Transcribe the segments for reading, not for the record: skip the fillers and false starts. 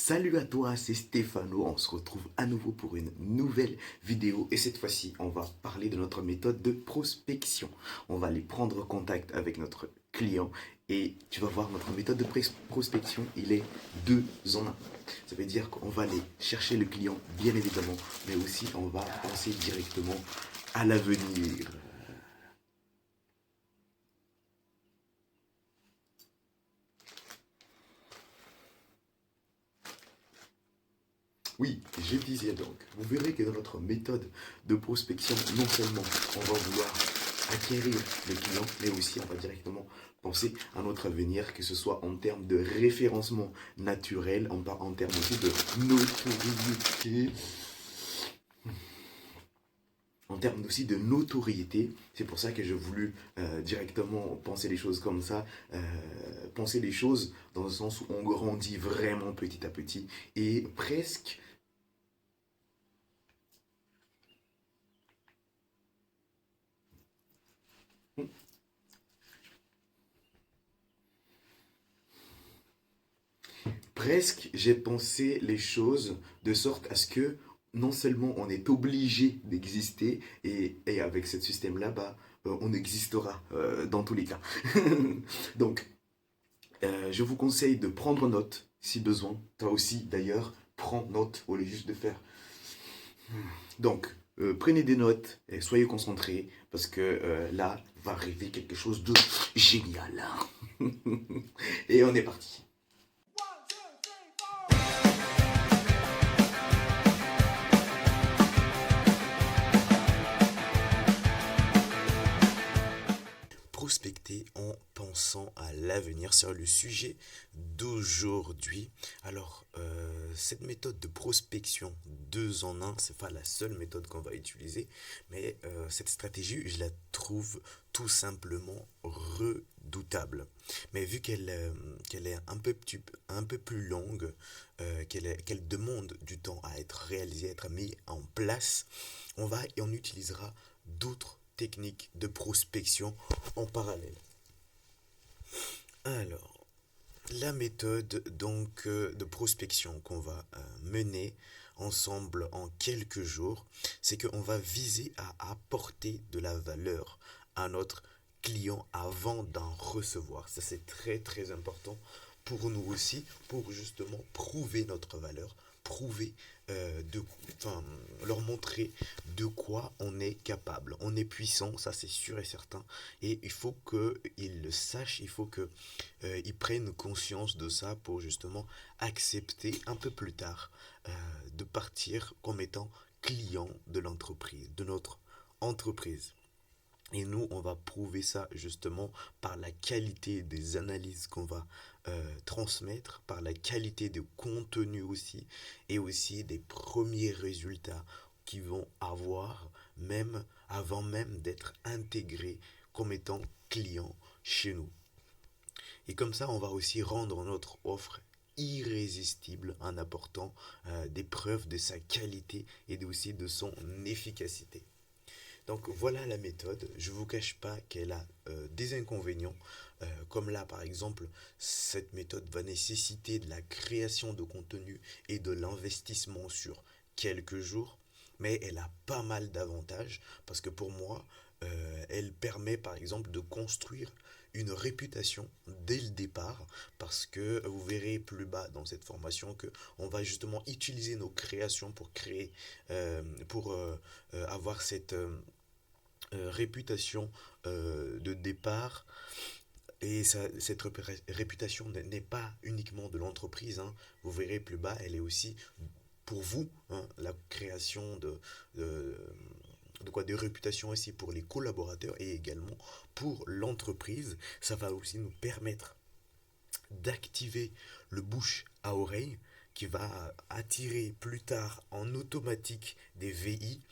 Salut à toi, c'est Stéphano. On se retrouve à nouveau pour une nouvelle vidéo et cette fois-ci, on va parler de notre méthode de prospection. On va aller prendre contact avec notre client et tu vas voir notre méthode de prospection, il est deux en un. Ça veut dire qu'on va aller chercher le client, bien évidemment, mais aussi on va penser directement à l'avenir. Oui, je disais donc, vous verrez que dans notre méthode de prospection, non seulement on va vouloir acquérir le client, mais aussi on va directement penser à notre avenir, que ce soit en termes de référencement naturel, en termes aussi de notoriété. En termes aussi de notoriété, c'est pour ça que j'ai voulu directement penser les choses comme ça, penser les choses dans le sens où on grandit vraiment petit à petit et presque. Presque, j'ai pensé les choses de sorte à ce que non seulement on est obligé d'exister, et avec ce système-là, on existera dans tous les cas. Donc, je vous conseille de prendre note si besoin. Toi aussi, d'ailleurs, prends note au lieu juste de faire. Donc, prenez des notes et soyez concentrés parce que là va arriver quelque chose de génial. Et on est parti. Prospecter en pensant à l'avenir sera le sujet d'aujourd'hui. Alors, cette méthode de prospection 2 en 1, c'est pas la seule méthode qu'on va utiliser, mais cette stratégie, je la trouve tout simplement redoutable. Mais vu qu'elle est un peu plus longue, qu'elle demande du temps à être réalisée, à être mise en place, on utilisera d'autres techniques de prospection en parallèle. Alors, la méthode donc de prospection qu'on va mener ensemble en quelques jours, c'est qu'on va viser à apporter de la valeur à notre client avant d'en recevoir. Ça, c'est très très important pour nous aussi, pour justement prouver notre valeur, prouver, enfin, leur montrer de quoi on est capable. On est puissant, ça c'est sûr et certain, et il faut qu'ils le sachent, il faut qu'ils prennent conscience de ça pour justement accepter un peu plus tard de partir comme étant client de l'entreprise, de notre entreprise. Et nous, on va prouver ça justement par la qualité des analyses qu'on va transmettre, par la qualité de contenu aussi, et aussi des premiers résultats qu'ils vont avoir, même avant même d'être intégrés comme étant clients chez nous. Et comme ça, on va aussi rendre notre offre irrésistible en apportant des preuves de sa qualité et aussi de son efficacité. Donc voilà la méthode. Je ne vous cache pas qu'elle a des inconvénients. Comme là par exemple, cette méthode va nécessiter de la création de contenu et de l'investissement sur quelques jours. Mais elle a pas mal d'avantages parce que pour moi, elle permet par exemple de construire une réputation dès le départ, parce que vous verrez plus bas dans cette formation que on va justement utiliser nos créations pour créer, pour avoir cette réputation de départ. Et cette réputation n'est pas uniquement de l'entreprise, hein. Vous verrez plus bas, elle est aussi pour vous, hein, la création de quoi, de réputation aussi pour les collaborateurs et également pour l'entreprise. Ça va aussi nous permettre d'activer le bouche à oreille qui va attirer plus tard en automatique des VI.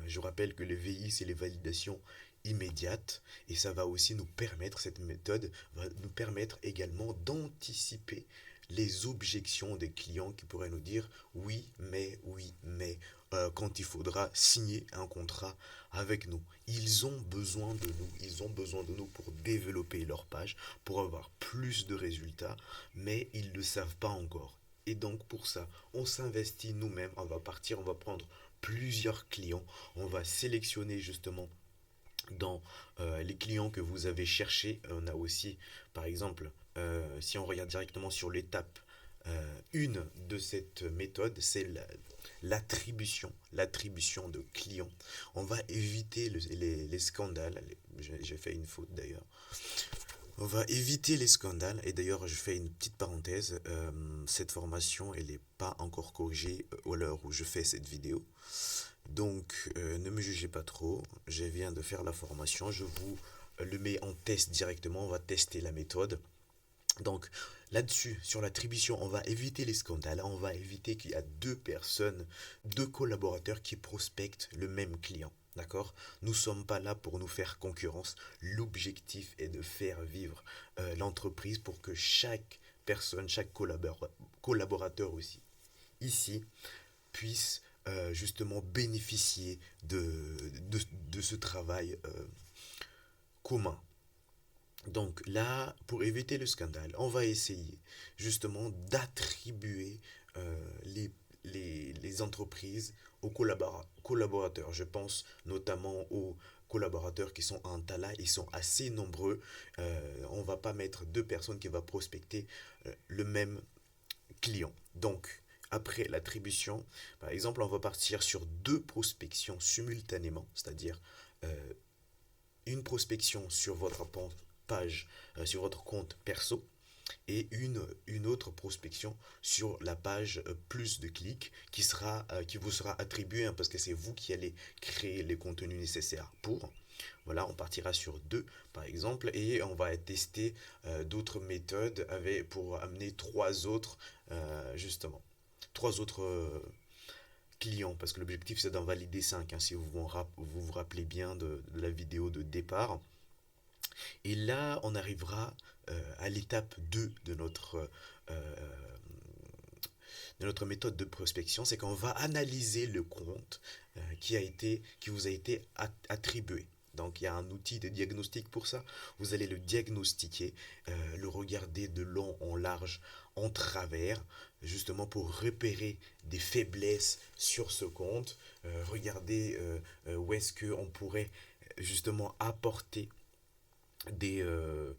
Je rappelle que les VI, c'est les validations immédiates, et ça va aussi nous permettre, cette méthode va nous permettre également d'anticiper les objections des clients qui pourraient nous dire oui, mais quand il faudra signer un contrat avec nous. Ils ont besoin de nous, ils ont besoin de nous pour développer leur page, pour avoir plus de résultats, mais ils ne le savent pas encore. Et donc pour ça, on s'investit nous-mêmes, on va partir, on va prendre plusieurs clients, on va sélectionner justement dans les clients que vous avez cherchés. On a aussi, par exemple, si on regarde directement sur l'étape une de cette méthode, c'est l'attribution de clients. On va éviter les scandales. J'ai fait une faute d'ailleurs. On va éviter les scandales. Et d'ailleurs, je fais une petite parenthèse. Cette formation, elle n'est pas encore corrigée à l'heure où je fais cette vidéo. Donc, ne me jugez pas trop. Je viens de faire la formation. Je vous le mets en test directement. On va tester la méthode. Donc, là-dessus, sur l'attribution, on va éviter les scandales. On va éviter qu'il y a deux personnes, deux collaborateurs qui prospectent le même client. D'accord? Nous ne sommes pas là pour nous faire concurrence. L'objectif est de faire vivre l'entreprise pour que chaque personne, chaque collaborateur aussi, ici, puisse justement bénéficier de ce travail commun. Donc là, pour éviter le scandale, on va essayer justement d'attribuer les entreprises aux collaborateurs. Je pense notamment aux collaborateurs qui sont en Tala, ils sont assez nombreux. On ne va pas mettre deux personnes qui vont prospecter le même client. Donc, après l'attribution, par exemple, on va partir sur deux prospections simultanément, c'est-à-dire euh, une prospection sur votre page, sur votre compte perso, et une autre prospection sur la page plus de clics qui vous sera attribuée, hein, parce que c'est vous qui allez créer les contenus nécessaires pour. Voilà, on partira sur deux par exemple et on va tester d'autres méthodes pour amener trois autres justement. Trois autres clients parce que l'objectif c'est d'en valider 5 hein, si vous rappelez bien de la vidéo de départ. Et là, on arrivera à l'étape 2 de notre méthode de prospection, c'est qu'on va analyser le compte qui vous a été attribué. Donc il y a un outil de diagnostic pour ça. Vous allez le diagnostiquer, le regarder de long en large, en travers, justement pour repérer des faiblesses sur ce compte. Regarder où est-ce qu'on pourrait justement apporter des, euh,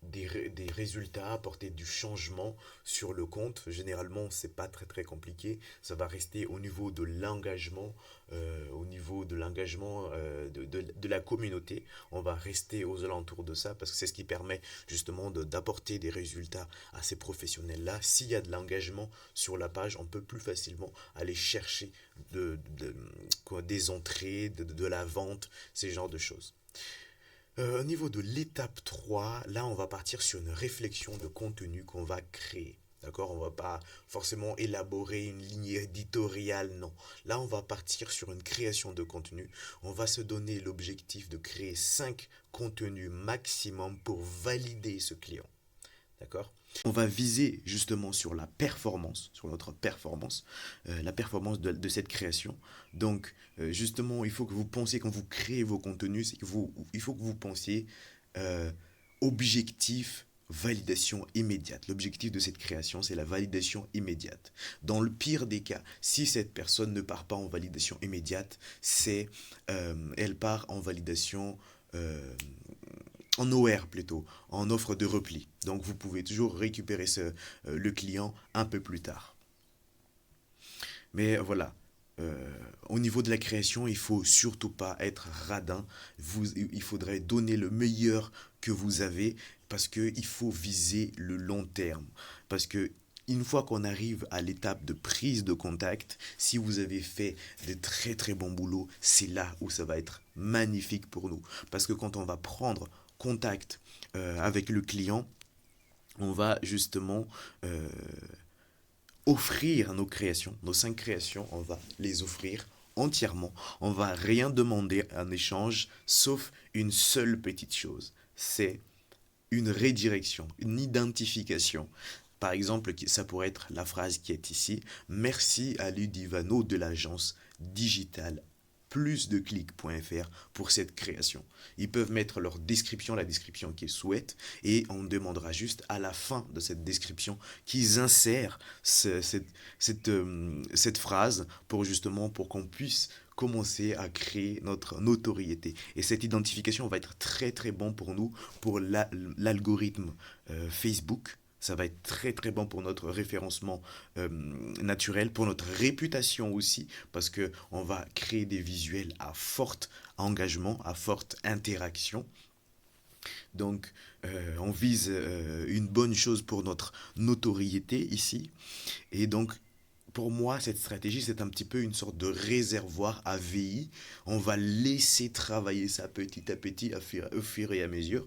des résultats, apporter du changement sur le compte. Généralement, c'est pas très compliqué. Ça va rester au niveau de l'engagement, de la communauté. On va rester aux alentours de ça parce que c'est ce qui permet justement d'apporter des résultats à ces professionnels-là. S'il y a de l'engagement sur la page, on peut plus facilement aller chercher des entrées, de la vente, ces genres de choses. Au niveau de l'étape 3, là on va partir sur une réflexion de contenu qu'on va créer. D'accord? On va pas forcément élaborer une ligne éditoriale, non. Là on va partir sur une création de contenu. On va se donner l'objectif de créer 5 contenus maximum pour valider ce client. D'accord? On va viser justement sur la performance, sur notre performance, la performance de cette création. Donc, justement, il faut que vous pensiez, quand vous créez vos contenus, il faut que vous pensiez objectif, validation immédiate. L'objectif de cette création, c'est la validation immédiate. Dans le pire des cas, si cette personne ne part pas en validation immédiate, elle part en validation en OR plutôt, en offre de repli. Donc vous pouvez toujours récupérer le client un peu plus tard. Mais voilà, au niveau de la création, il faut surtout pas être radin. Il faudrait donner le meilleur que vous avez parce qu'il faut viser le long terme. Parce que une fois qu'on arrive à l'étape de prise de contact, si vous avez fait de très bons boulots, c'est là où ça va être magnifique pour nous. Parce que quand on va prendre contact avec le client, on va justement offrir nos créations, nos 5 créations, on va les offrir entièrement. On va rien demander en échange, sauf une seule petite chose, c'est une redirection, une identification. Par exemple, ça pourrait être la phrase qui est ici. Merci à Ludivano de l'agence digitale plusdeclics.fr pour cette création. Ils peuvent mettre leur description, la description qu'ils souhaitent, et on demandera juste à la fin de cette description qu'ils insèrent cette phrase pour qu'on puisse commencer à créer notre notoriété. Et cette identification va être très très bon pour nous, pour l'algorithme Facebook. Ça va être très très bon pour notre référencement naturel, pour notre réputation aussi, parce que on va créer des visuels à fort engagement, à forte interaction. Donc, on vise une bonne chose pour notre notoriété ici. Et donc, pour moi, cette stratégie, c'est un petit peu une sorte de réservoir AVI. On va laisser travailler ça petit à petit, au fur et à mesure,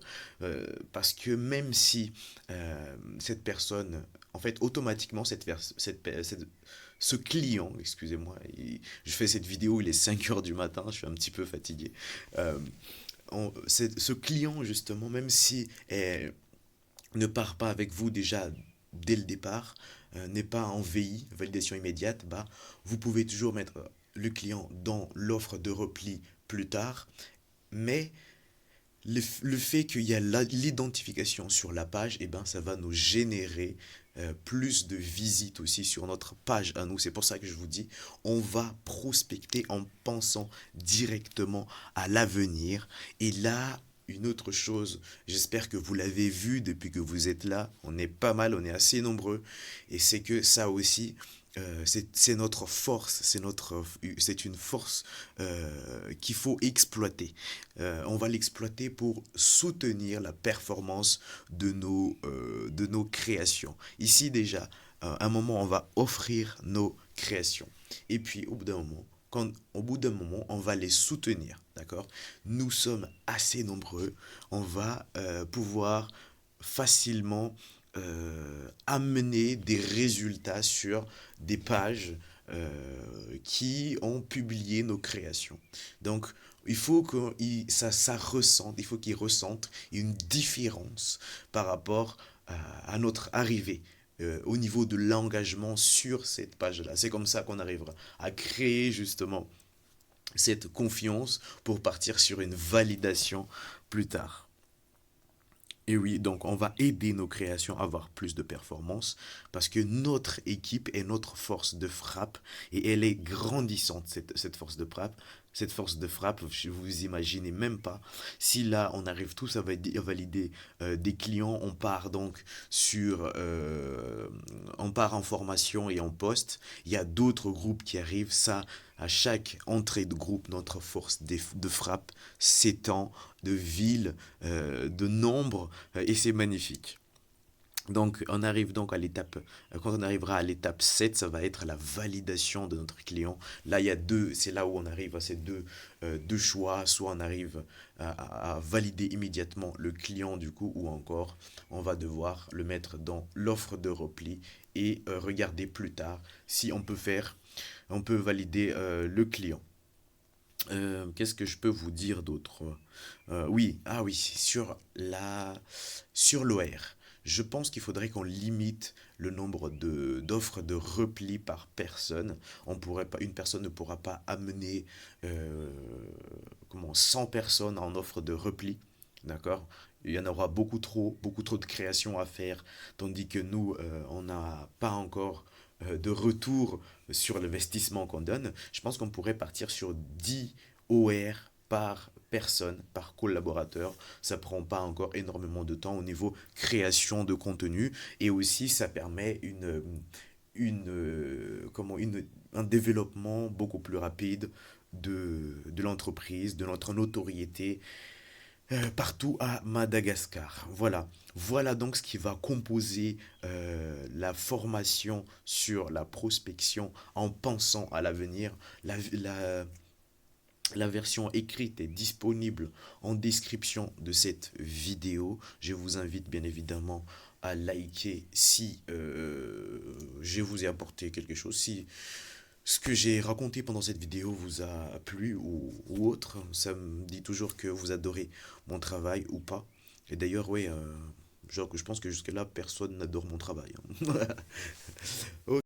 parce que même si cette personne, en fait, automatiquement, ce client, excusez-moi, je fais cette vidéo, il est 5 heures du matin, je suis un petit peu fatigué. Euh, ce client, justement, même si ne part pas avec vous déjà dès le départ, n'est pas en VI, validation immédiate, bah, vous pouvez toujours mettre le client dans l'offre de repli plus tard, mais le fait qu'il y a l'identification sur la page, eh ben, ça va nous générer plus de visites aussi sur notre page à nous. C'est pour ça que je vous dis, on va prospecter en pensant directement à l'avenir. Et là, une autre chose, j'espère que vous l'avez vu depuis que vous êtes là, on est pas mal, on est assez nombreux, et c'est que ça aussi, c'est notre force, c'est une force qu'il faut exploiter. On va l'exploiter pour soutenir la performance de nos créations. Ici déjà, à un moment, on va offrir nos créations. Et puis, au bout d'un moment, on va les soutenir, d'accord? Nous sommes assez nombreux, on va pouvoir facilement amener des résultats sur des pages qui ont publié nos créations. Donc, il faut que ça ressente, il faut qu'ils ressentent une différence par rapport à notre arrivée. Au niveau de l'engagement sur cette page-là. C'est comme ça qu'on arrivera à créer justement cette confiance pour partir sur une validation plus tard. Et oui, donc on va aider nos créations à avoir plus de performance parce que notre équipe est notre force de frappe et elle est grandissante, cette force de frappe. Cette force de frappe, vous imaginez même pas. Si là, on arrive tous à valider des clients, on part en formation et en poste. Il y a d'autres groupes qui arrivent. Ça, à chaque entrée de groupe, notre force de frappe s'étend de ville, de nombre, et c'est magnifique. Donc, on arrive donc à quand on arrivera à l'étape 7, ça va être la validation de notre client. Là, c'est là où on arrive à ces deux choix. Soit on arrive à valider immédiatement le client du coup, ou encore on va devoir le mettre dans l'offre de repli et regarder plus tard si on peut valider le client. Qu'est-ce que je peux vous dire d'autre? Oui, ah oui, sur l'OR. Je pense qu'il faudrait qu'on limite le nombre d'offres de repli par personne. Une personne ne pourra pas amener 100 personnes en offre de repli. D'accord? Il y en aura beaucoup trop de créations à faire, tandis que nous, on n'a pas encore de retour sur l'investissement qu'on donne. Je pense qu'on pourrait partir sur 10 OR par personne, par collaborateur. Ça prend pas encore énormément de temps au niveau création de contenu et aussi ça permet un développement beaucoup plus rapide de l'entreprise, de notre notoriété partout à Madagascar. Voilà donc ce qui va composer la formation sur la prospection en pensant à l'avenir. La version écrite est disponible en description de cette vidéo. Je vous invite bien évidemment à liker si je vous ai apporté quelque chose, si ce que j'ai raconté pendant cette vidéo vous a plu ou autre. Ça me dit toujours que vous adorez mon travail ou pas. Et d'ailleurs, oui, je pense que jusque-là, personne n'adore mon travail, hein.